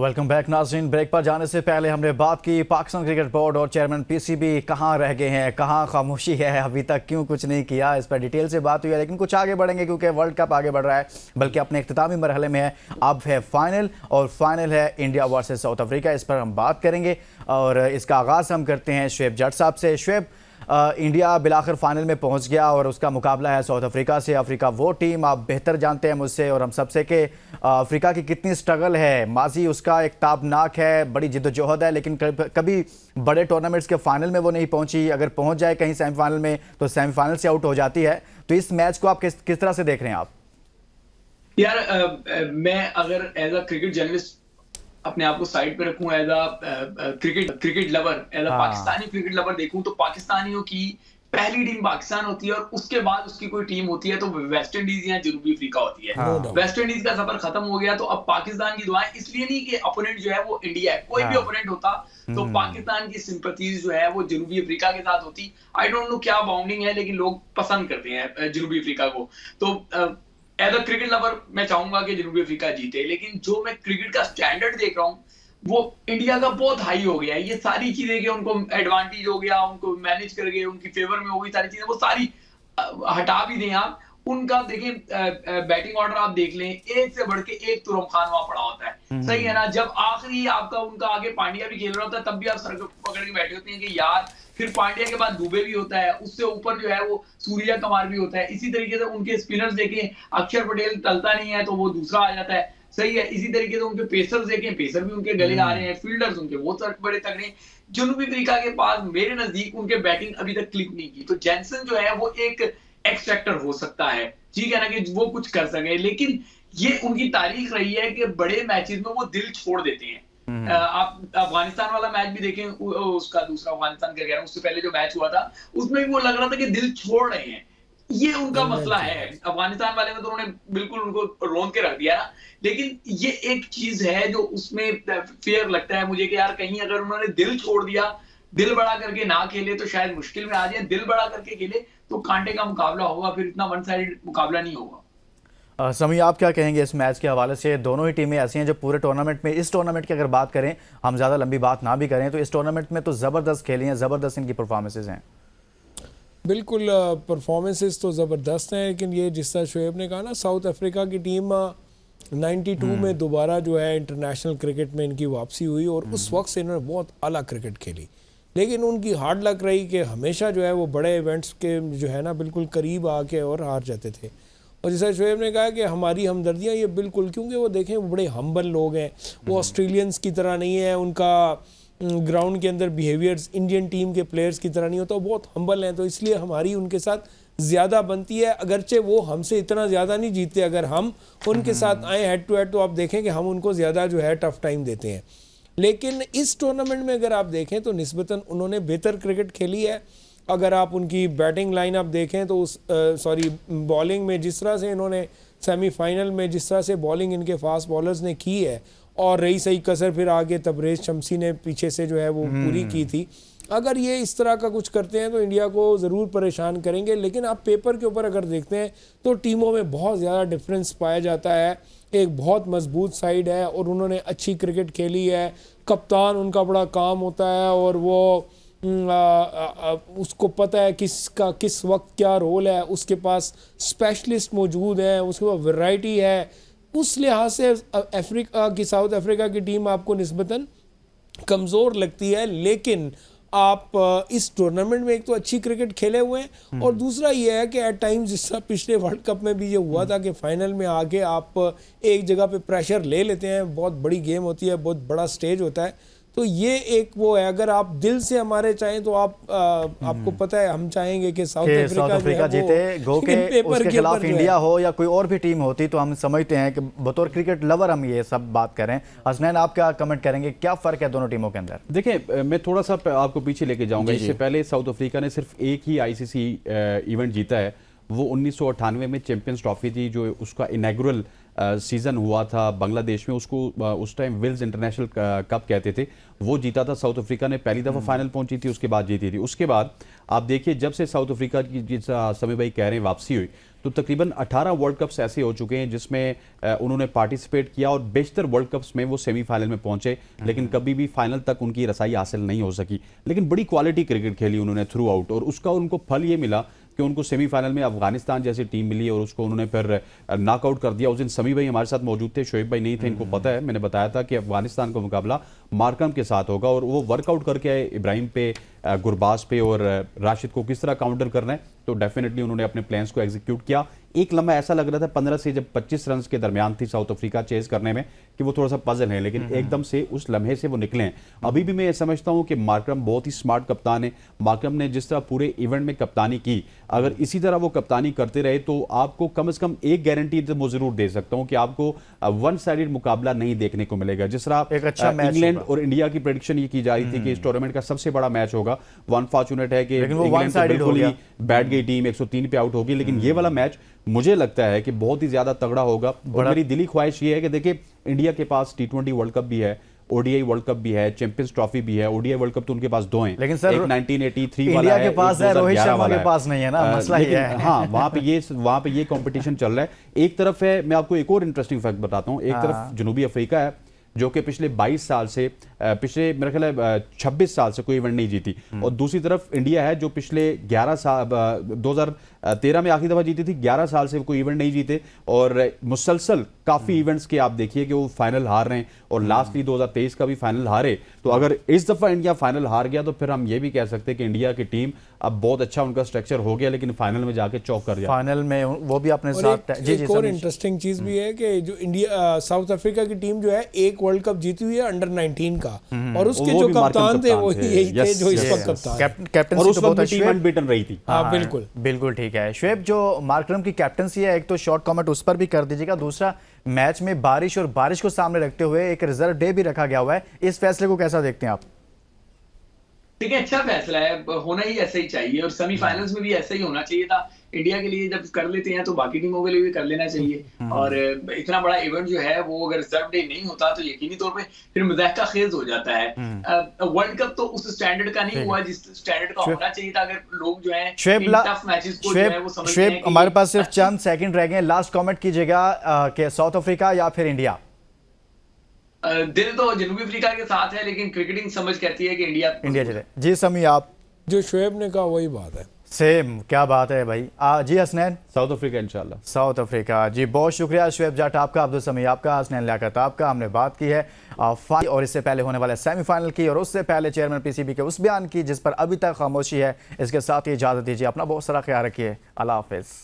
Welcome back नाज़रीन। Break पर जाने से पहले हमने बात की पाकिस्तान क्रिकेट बोर्ड और चेयरमैन पीसीबी कहां रह गए हैं, कहां खामोशी है, अभी तक क्यों कुछ नहीं किया, इस पर डिटेल से बात हुई है। लेकिन कुछ आगे बढ़ेंगे क्योंकि वर्ल्ड कप आगे बढ़ रहा है, बल्कि अपने इख्तितामी मरहले में है। अब है फाइनल और फाइनल है इंडिया वर्सेस साउथ अफ्रीका। इस पर हम बात करेंगे और इसका आगाज़ हम करते हैं शुएब जट साहब से। शुएब, इंडिया बिलाखिर फाइनल में पहुंच गया और उसका मुकाबला है साउथ अफ्रीका से। अफ्रीका वो टीम आप बेहतर जानते हैं मुझसे और हम सबसे कि अफ्रीका की कितनी स्ट्रगल है, माजी उसका एक ताबनाक है, बड़ी जिद्दोजहद है, लेकिन कभी बड़े टूर्नामेंट्स के फाइनल में वो नहीं पहुंची। अगर पहुंच जाए कहीं सेमीफाइनल में तो सेमीफाइनल से आउट हो जाती है। तो इस मैच को आप किस तरह से देख रहे हैं आप? यार मैं अगर एज अ क्रिकेट जर्नलिस्ट अपने आप को साइड पे रखूं, as a cricket lover, as a Pakistani cricket lover देखूं, तो पाकिस्तानियों की पहली टीम पाकिस्तान होती है और उसके बाद उसकी कोई टीम होती है तो वेस्ट इंडीज या जनूबी अफ्रीका होती है। वेस्ट इंडीज का सफर खत्म हो गया तो अब पाकिस्तान की दुआएं, इसलिए नहीं कि ओपोनेंट जो है वो इंडिया है, कोई भी ओपोनेंट होता तो पाकिस्तान की सिंपैथीज जो है वो जनूबी अफ्रीका के साथ होती। आई डोंट नो क्या बाउंडिंग है, लेकिन लोग पसंद करते हैं जनूबी अफ्रीका को। तो एज अ क्रिकेट लवर मैं चाहूंगा कि जनूबी अफ्रीका जीते, लेकिन जो मैं क्रिकेट का स्टैंडर्ड देख रहा हूँ वो इंडिया का बहुत हाई हो गया है। ये सारी चीजें कि उनको एडवांटेज हो गया, उनको मैनेज कर गए, उनकी फेवर में हो गई सारी चीजें, वो सारी हटा भी दें आप। उनका देखें बैटिंग ऑर्डर आप देख लें, एक से बढ़ के एक तुरम खान वहां पड़ा होता है, सही है ना। जब आखिरी आपका उनका आगे पांड्या भी खेल रहा होता है तब भी आप सर पकड़ के बैठे होते हैं कि यार, फिर पांड्या के बाद दुबे भी होता है, उससे ऊपर जो है वो सूर्या कुमार भी होता है। इसी तरीके से उनके स्पिनर्स देखें, अक्षर पटेल टलता नहीं है तो वो दूसरा आ जाता है, सही है। इसी तरीके से उनके पेसर्स देखें, पेसर भी उनके गले आ रहे हैं, फील्डर्स उनके वो बड़े तगड़े। जनूबी अफ्रीका के पास मेरे नजदीक उनके बैटिंग अभी तक क्लिक नहीं की। तो जेनसन जो है वो एक एक्स फैक्टर हो सकता है, ठीक है ना, कि वो कुछ कर सके, लेकिन ये उनकी तारीख रही है कि बड़े मैचेस में वो दिल छोड़ देते हैं। आप अफगानिस्तान वाला मैच भी देखें, उसका दूसरा अफगानिस्तान का कह रहा हूं, उससे पहले जो मैच हुआ था उसमें भी वो लग रहा था कि दिल छोड़ रहे हैं। ये उनका मसला है। अफगानिस्तान वाले में तो उन्होंने बिल्कुल उनको रोन के रख दिया ना, लेकिन ये एक चीज है जो उसमें फेयर लगता है मुझे कि यार कहीं अगर उन्होंने दिल छोड़ दिया, दिल बड़ा करके ना खेले तो शायद मुश्किल में आ जाए, दिल बड़ा करके खेले तो कांटे का मुकाबला होगा, फिर इतना वन साइड मुकाबला नहीं होगा। समी, आप क्या कहेंगे इस मैच के हवाले से? दोनों ही टीमें ऐसी हैं जो पूरे टूर्नामेंट में, इस टूर्नामेंट की अगर बात करें, हम ज़्यादा लंबी बात ना भी करें, तो इस टूर्नामेंट में तो ज़बरदस्त खेली हैं, ज़बरदस्त इनकी परफॉर्मेंसेज हैं। बिल्कुल, परफॉर्मेंसेस तो ज़बरदस्त हैं, लेकिन ये जिस तरह शुएब ने कहा ना, साउथ अफ्रीका की टीम 92 में दोबारा जो है इंटरनेशनल क्रिकेट में इनकी वापसी हुई और उस वक्त से इन्होंने बहुत आला क्रिकेट खेली, लेकिन उनकी हार्ड लक रही कि हमेशा जो है वो बड़े इवेंट्स के जो है ना बिल्कुल करीब आके और हार जाते थे। और जैसे शुएब ने कहा कि हमारी हमदर्दियाँ ये बिल्कुल, क्योंकि वो देखें वो बड़े हम्बल लोग हैं, वो ऑस्ट्रेलियंस की तरह नहीं है, उनका ग्राउंड के अंदर बिहेवियर्स इंडियन टीम के प्लेयर्स की तरह नहीं होता, वो बहुत हम्बल हैं। तो इसलिए हमारी उनके साथ ज़्यादा बनती है, अगरचे वो हमसे इतना ज़्यादा नहीं जीतते। अगर हम उनके साथ आए हेड टू हेड तो आप देखें कि हम उनको ज़्यादा जो है टफ टाइम देते हैं। लेकिन इस टूर्नामेंट में अगर आप देखें तो निस्बतन उन्होंने बेहतर क्रिकेट खेली है। अगर आप उनकी बैटिंग लाइन आप देखें तो बॉलिंग में जिस तरह से इन्होंने सेमीफाइनल में जिस तरह से बॉलिंग इनके फास्ट बॉलर्स ने की है, और रही सही कसर फिर आगे तबरेज शमसी ने पीछे से जो है वो पूरी की थी। अगर ये इस तरह का कुछ करते हैं तो इंडिया को ज़रूर परेशान करेंगे, लेकिन आप पेपर के ऊपर अगर देखते हैं तो टीमों में बहुत ज़्यादा डिफरेंस पाया जाता है। एक बहुत मजबूत साइड है और उन्होंने अच्छी क्रिकेट खेली है, कप्तान उनका बड़ा काम होता है और वो उसको पता है किस वक्त क्या रोल है, उसके पास स्पेशलिस्ट मौजूद हैं, उसके पास वैरायटी है। उस लिहाज से अफ्रीका की, साउथ अफ्रीका की टीम आपको निस्बतन कमज़ोर लगती है, लेकिन आप इस टूर्नामेंट में एक तो अच्छी क्रिकेट खेले हुए हैं और दूसरा ये है कि एट टाइम्स, जिस तरह पिछले वर्ल्ड कप में भी ये हुआ था कि फाइनल में आके आप एक जगह पे प्रेशर ले लेते हैं, बहुत बड़ी गेम होती है, बहुत बड़ा स्टेज होता है। तो ये एक वो है, अगर आप दिल से हमारे चाहें तो आपको पता है हम चाहेंगे कि साउथ अफ्रीका जीते, गो के उसके खिलाफ इंडिया हो या कोई और भी टीम होती तो हम समझते हैं कि बतौर क्रिकेट लवर हम ये सब बात करें। हसनैन, आप क्या कमेंट करेंगे, क्या फ़र्क है दोनों टीमों के अंदर? देखिए, मैं थोड़ा सा आपको पीछे लेके जाऊंगा। इससे पहले साउथ अफ्रीका ने सिर्फ एक ही आईसीसी इवेंट जीता है, वो 1998 में चैंपियंस ट्रॉफी थी, जो उसका इनॉग्रेल सीजन हुआ था बांग्लादेश में। उसको उस टाइम विल्स इंटरनेशनल कप कहते थे, वो जीता था साउथ अफ्रीका ने, पहली दफ़ा फाइनल पहुंची थी, उसके बाद जीती थी। उसके बाद आप देखिए, जब से साउथ अफ्रीका की, जिस समय भाई कह रहे हैं, वापसी हुई, तो तकरीबन 18 वर्ल्ड कप्स ऐसे हो चुके हैं जिसमें उन्होंने पार्टिसिपेट किया और बेशतर वर्ल्ड कप्स में वो सेमीफाइनल में पहुंचे, लेकिन कभी भी फाइनल तक उनकी रसाई हासिल नहीं हो सकी। लेकिन बड़ी क्वालिटी क्रिकेट खेली उन्होंने थ्रू आउट, और उसका उनको फल ये मिला कि उनको सेमीफाइनल में अफगानिस्तान जैसी टीम मिली और उसको उन्होंने फिर नॉकआउट कर दिया। उस दिन समी भाई हमारे साथ मौजूद थे, शोएब भाई नहीं थे, इनको पता है, मैंने बताया था कि अफगानिस्तान का मुकाबला मार्करम के साथ होगा और वो वर्कआउट करके आए इब्राहिम पे, गुरबाज पे और राशिद को किस तरह काउंटर करना है, तो डेफिनेटली उन्होंने अपने प्लान्स को एग्जीक्यूट किया। एक लम्हा ऐसा लग रहा था 15 से जब 25 रन के दरमियान थी साउथ अफ्रीका चेज करने में कि वो थोड़ा सा पजल है, लेकिन एकदम से उस लम्हे से वो निकले हैं। अभी भी मैं ये समझता हूं कि मार्करम बहुत ही स्मार्ट कप्तान है। मार्करम ने जिस तरह पूरे इवेंट में कप्तानी की, अगर इसी तरह वो कप्तानी करते रहे तो आपको कम से कम एक गारंटी तो मैं जरूर दे सकता हूं कि आपको वन साइडेड मुकाबला नहीं देखने को मिलेगा। जिस तरह एक अच्छा मैच इंग्लैंड और इंडिया की प्रेडिक्शन ये की जा रही थी कि इस टूर्नामेंट का सबसे बड़ा मैच होगा, अनफॉर्चुनेट है कि इंग्लैंड तो बिल्कुल ही बैठ गई टीम, 103 पे आउट होगी, लेकिन ये वाला मैच मुझे लगता है कि बहुत ही ज्यादा तगड़ा होगा। और मेरी दिली ख्वाहिश ये है कि देखिए इंडिया के पास T20 वर्ल्ड कप भी है, ओडीआई वर्ल्ड कप भी है, चैंपियंस ट्रॉफी भी है। ओडीआई वर्ल्ड कप तो उनके पास 2 हैं, लेकिन सर एक 1983 वाला इंडिया है, के पास है, रोहित शर्मा के पास नहीं है ना, मसला ये है। हाँ, वहां पे ये कंपटीशन चल रहा है। एक तरफ है, मैं आपको एक और इंटरेस्टिंग फैक्ट बताता हूं, एक तरफ जनूबी अफ्रीका है जो कि पिछले 22 साल से पिछले मेरे ख्याल है 26 साल से कोई इवेंट नहीं जीती, और दूसरी तरफ इंडिया है जो पिछले 11 साल 2013 में आखिरी दफा जीती थी, 11 साल से कोई इवेंट नहीं जीते और मुसलसल काफी इवेंट्स के आप देखिए कि वो फाइनल हार रहे हैं और लास्टली 2023 का भी फाइनल हारे। तो अगर इस दफा इंडिया फाइनल हार गया तो फिर हम ये भी कह सकते हैं कि इंडिया की टीम अब बहुत अच्छा उनका स्ट्रक्चर हो गया, लेकिन फाइनल में जाके चौक कर जाए। फाइनल में वो भी अपने साथ एक और इंटरेस्टिंग चीज भी है कि जो इंडिया साउथ अफ्रीका की टीम जो है एक वर्ल्ड कप जीती हुई है अंडर 19 का, और उसके जो कप्तान थे वो यही थे जो इस वक्त कप्तान, कैप्टन उस वक्त टीम अनबीटन रही थी। हाँ बिल्कुल बिल्कुल ठीक है। शुएब, जो मार्करम की कैप्टनसी है, एक तो शॉर्ट कमेंट उस पर भी कर दीजिएगा, दूसरा मैच में बारिश को सामने रखते हुए एक रिजर्व डे भी रखा गया हुआ है, इस फैसले को कैसा देखते हैं आप? ठीक है, अच्छा फैसला है, होना ही ऐसा ही चाहिए और सेमीफाइनल्स में भी ऐसा ही होना चाहिए था। इंडिया के लिए जब कर लेते हैं तो बाकी टीमों के लिए भी कर लेना चाहिए। और इतना बड़ा इवेंट जो है वो अगर रिजर्व डे नहीं होता तो यकीनी तौर पे फिर मुज़ाहका खेज हो जाता है। वर्ल्ड कप तो उस स्टैंडर्ड का नहीं हुआ जिस स्टैंडर्ड का होना चाहिए था। अगर लोग जो है टफ मैचेस को जो है वो समझते हैं कि हमारे पास सिर्फ चंद सेकंड रह गए, लास्ट कमेंट कीजिएगा कि साउथ अफ्रीका या फिर इंडिया? दिल तो जनूबी अफ्रीका के साथ है, लेकिन क्रिकेटिंग समझ कहती है कि इंडिया जीते। जी समी, आप? जो शोएब ने कहा वही बात है, सेम, क्या बात है भाई। जी हसनैन? साउथ अफ्रीका इंशाल्लाह। South Africa. जी बहुत शुक्रिया शुएब जाट आपका, अब्दुल समी आपका, हसनैन लियाकत आपका। हमने बात की है और इससे पहले होने वाले सेमीफाइनल की और उससे पहले चेयरमैन पीसीबी के उस बयान की जिस पर अभी तक खामोशी है। इसके साथ ही इजाजत दीजिए, अपना बहुत सारा ख्याल रखिए, अल्लाह हाफिज।